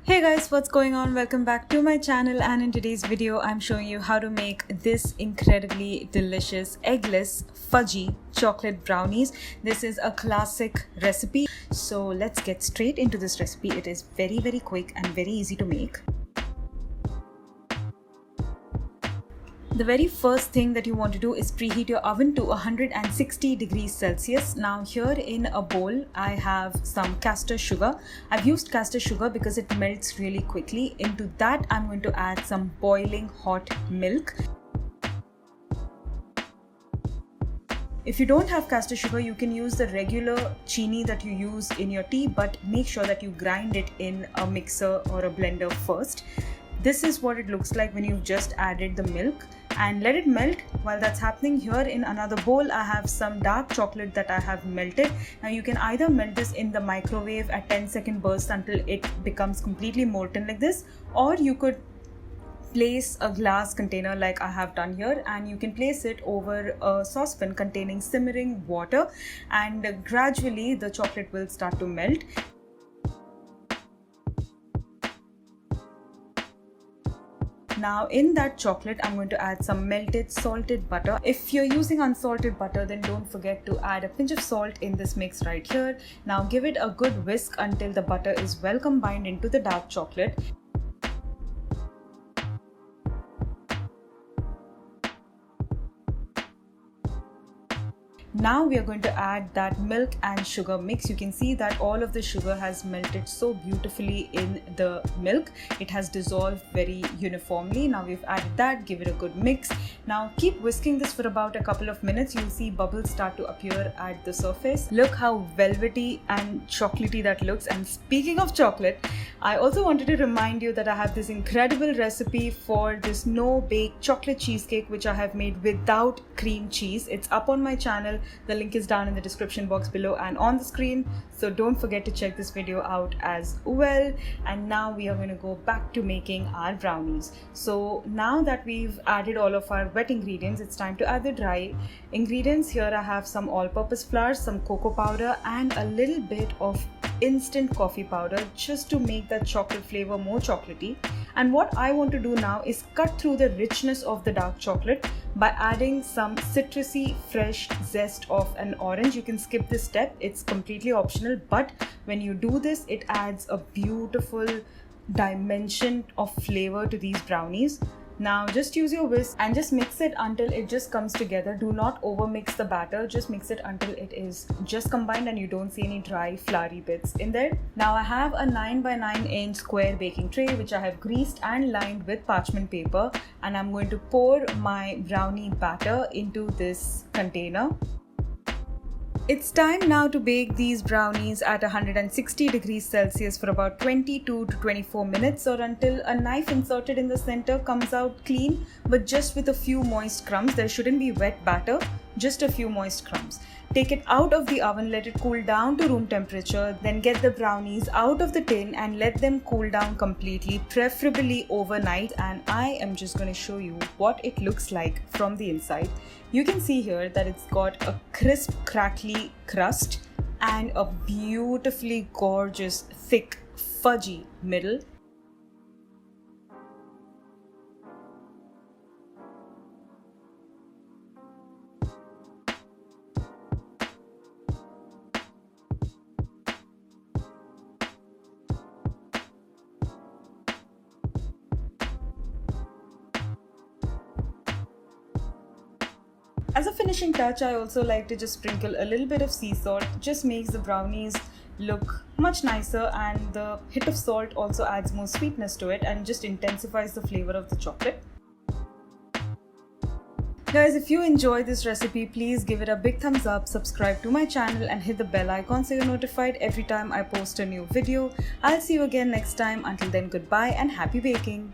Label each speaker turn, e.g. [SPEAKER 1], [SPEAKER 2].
[SPEAKER 1] Hey guys, what's going on? Welcome back to my channel, and in today's video I'm showing you how to make this incredibly delicious eggless fudgy chocolate brownies. This is a classic recipe, so let's get straight into this recipe. It is very quick and very easy to make. The very first thing that you want to do is preheat your oven to 160 degrees Celsius. Now here in a bowl, I have some castor sugar. I've used castor sugar because it melts really quickly. Into that, I'm going to add some boiling hot milk. If you don't have castor sugar, you can use the regular chini that you use in your tea, but make sure that you grind it in a mixer or a blender first. This is what it looks like when you've just added the milk, and let it melt. While that's happening, here in another bowl I have some dark chocolate that I have melted. Now you can either melt this in the microwave at 10-second bursts until it becomes completely molten like this, or you could place a glass container like I have done here, and you can place it over a saucepan containing simmering water, and gradually the chocolate will start to melt. Now in that chocolate, I'm going to add some melted salted butter. If you're using unsalted butter, then don't forget to add a pinch of salt in this mix right here. Now give it a good whisk until the butter is well combined into the dark chocolate. Now we are going to add that milk and sugar mix. You can see that all of the sugar has melted so beautifully in the milk. It has dissolved very uniformly. Now we've added that, give it a good mix. Now keep whisking this for about a couple of minutes. You'll see bubbles start to appear at the surface. Look how velvety and chocolatey that looks. And speaking of chocolate, I also wanted to remind you that I have this incredible recipe for this no-bake chocolate cheesecake which I have made without cream cheese. It's up on my channel. The link is down in the description box below and on the screen, so don't forget to check this video out as well. And now we are going to go back to making our brownies. So now that we've added all of our wet ingredients, it's time to add the dry ingredients. Here I have some all-purpose flour, some cocoa powder, and a little bit of instant coffee powder just to make that chocolate flavor more chocolatey. And what I want to do now is cut through the richness of the dark chocolate by adding some citrusy fresh zest of an orange. You can skip this step, it's completely optional, but when you do this, it adds a beautiful dimension of flavor to these brownies. Now just use your whisk and just mix it until it just comes together. Do not over mix the batter, just mix it until it is just combined and you don't see any dry floury bits in there. Now I have a 9 by 9 inch square baking tray which I have greased and lined with parchment paper, and I'm going to pour my brownie batter into this container. It's time now to bake these brownies at 160 degrees Celsius for about 22 to 24 minutes, or until a knife inserted in the center comes out clean but just with a few moist crumbs. There shouldn't be wet batter, just a few moist crumbs. Take it out of the oven, let it cool down to room temperature, then get the brownies out of the tin and let them cool down completely, preferably overnight. And I am just going to show you what it looks like from the inside. You can see here that it's got a crisp, crackly crust and a beautifully gorgeous, thick, fudgy middle. As a finishing touch, I also like to just sprinkle a little bit of sea salt. Just makes the brownies look much nicer, and the hit of salt also adds more sweetness to it and just intensifies the flavor of the chocolate. Guys, if you enjoyed this recipe, please give it a big thumbs up, subscribe to my channel and hit the bell icon so you're notified every time I post a new video. I'll see you again next time. Until then, goodbye and happy baking!